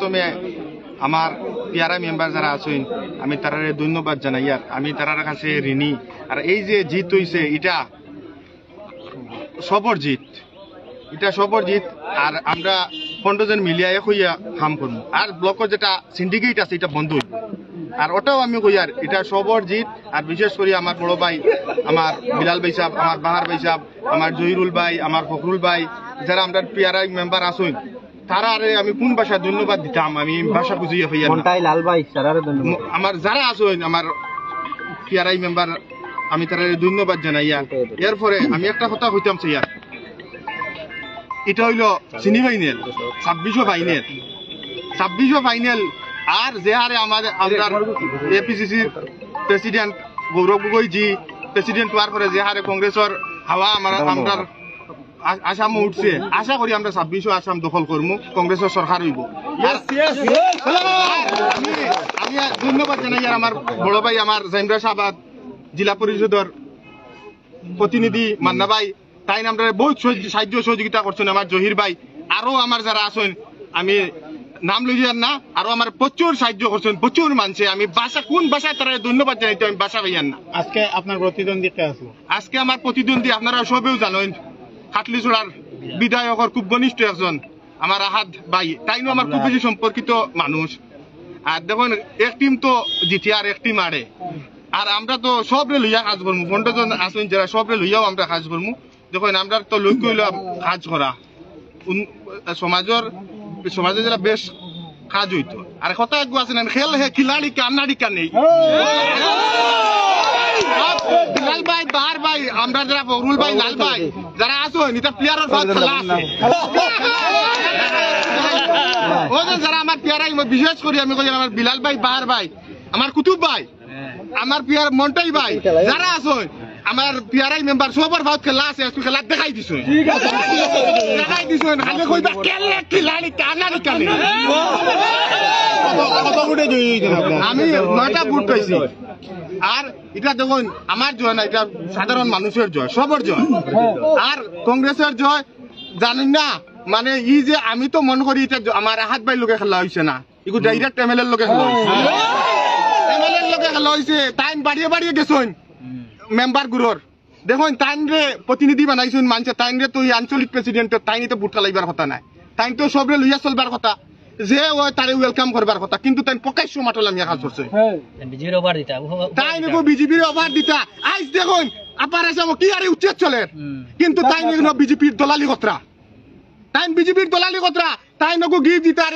প্রথমে আমার পিয়ারা মেম্বার যারা আছেন আমি তারারে ধন্যবাদ জানাই। আর আমি তারার কাছে ঋণী। আর এই যে জিত হইছে এটা সবর জিত, এটা সবর জিত। আর আমরা 15 জন মিলিয়া হইয়া কাম করবো। আর ব্লকের যেটা সিন্ডিকেট আছে এটা বন্ধ হইব। আর ওটাও আমি কই আর এটা সবর জিত। আর বিশেষ করে আমার বড় ভাই আমার বিলাল ভাই সাহেব, আমার বাহার ভাই সাহেব, আমার জহিরুল ভাই, আমার ফখরুল ভাই, যারা আমরা পিয়ারা মেম্বার আছেন তারা আমি কোন ভাষা ধন্যবাদ দিতাম আমি ভাষা বুঝিয়ে হইয়া লাল ভাই আমার যারা আছেন আমার পিয়ারাই মেম্বার আমি তারা ধন্যবাদ জানাইয়া। এরপরে আমি একটা কথা হইতাম চাইয়া, এটা হইল সিনি ফাইনাল 26 ফাইনাল 26 ফাইনাল। আর যে হারে আমাদের এপিসিসির প্রেসিডেন্ট গৌরব গগৈ জি প্রেসিডেন্ট হওয়ার পরে যে হারে কংগ্রেসের হাওয়া আমরা আসাম উঠছে, আশা করি আমরা 26 আসাম দখল করবো, কংগ্রেসের সরকার হইব। আমি ধন্যবাদ জানাই আর আমার বড় ভাই আমার জাইমরা সাহাবাদ জেলা পরিষদের প্রতিনিধি মান্না ভাই, তাই আমরা বহুত সাহায্য সহযোগিতা করছেন। আমার জহির ভাই আরো আমার যারা আছেন আমি নাম লইয়ার না, আরো আমার প্রচুর সাহায্য করছেন, প্রচুর মানছে। আমি ভাষা কোন ভাষায় তারা ধন্যবাদ জানাইতে আমি ভাষা ভাইয়ার না। আজকে আপনার প্রতিদ্বন্দ্বী কে আছে? আজকে আমার প্রতিদ্বন্দ্বী আপনারা সবেও জানেন, হাটলিছড়ার বিধায়কের খুব ঘনিষ্ঠ একজন আমার আহাদ ভাই, তাইনো আমার খুব বেশি সম্পর্কিত মানুষ। আর দেখুন এক টিম তো জিতে আর এক টিম আড়ে। আর আমরা তো সবরে লইয়া কাজ করবো, 15 জন আসুন যারা সবরে লইয়াও আমরা কাজ করবো। দেখুন আমরা তো লক্ষ্য হইল কাজ করা, সমাজের যারা বেশ কাজ হইতো। আর কথা একগু আছে না, খেল হে খিলাড়ি কান্নাড়ি কানেই বিলাল ভাই বাহার ভাই আমরা যারা ফখরুল ভাই লাল ভাই যারা আছো এটা প্লেয়ারের ভাগ খেলা আছে। যারা আমার প্লেয়ারাই বিশেষ করি আমি কই আমার বিলাল ভাই বাহার ভাই আমার কুতুব ভাই আমার প্লেয়ার মন্টাই ভাই যারা আছো আমার পিয়ারাই মেম্বার সবার ভাগ খেলা আছে, খেলা দেখাই দিছো দেখাই দিছো খালি কইবা কেলে খিলাড়ি কান্নাড়ি কানে। আমি 9টা বুট পাইছি। আর এটা দেখুন আমার জয় না, এটা সাধারণ মানুষের জয়, সবার জয়। আর কংগ্রেসের জয় জানেন না, মানে ই যে আমি তো মনে করি এটা আমার হাত ভাই লোকে খেলা হয়েছে না, এগুলো ডাইরেক্ট এমএলএর লোকে খেলা হয়েছে, এমএলএর লোকে খেলা হয়েছে। টাইম বাড়িয়ে বাড়িয়ে গেছেন মেম্বার গুলোর। দেখুন তাইন রে প্রতিনিধি বানাইছেন মানছে, তাইন রে তো আঞ্চলিক প্রেসিডেন্টের তাইনি তো বুট খেলাইবার কথা নাই, তাইন তো সবরে লইয়া চলবার কথা, যে ওই তারে ওয়েলকাম করবার কথা, কিন্তু তাই প্রকাশ্য মাটলাম কাজ করছে। তাই নাকি বিজেপির অভার দিতা আইস দেখুন আপার এসে কি আরে উচ্ছেদ চলে, কিন্তু তাই বিজেপির দলালি কতরা, তাই বিজেপির দলালি কতরা, তাই নাকি গিফট দিতা আর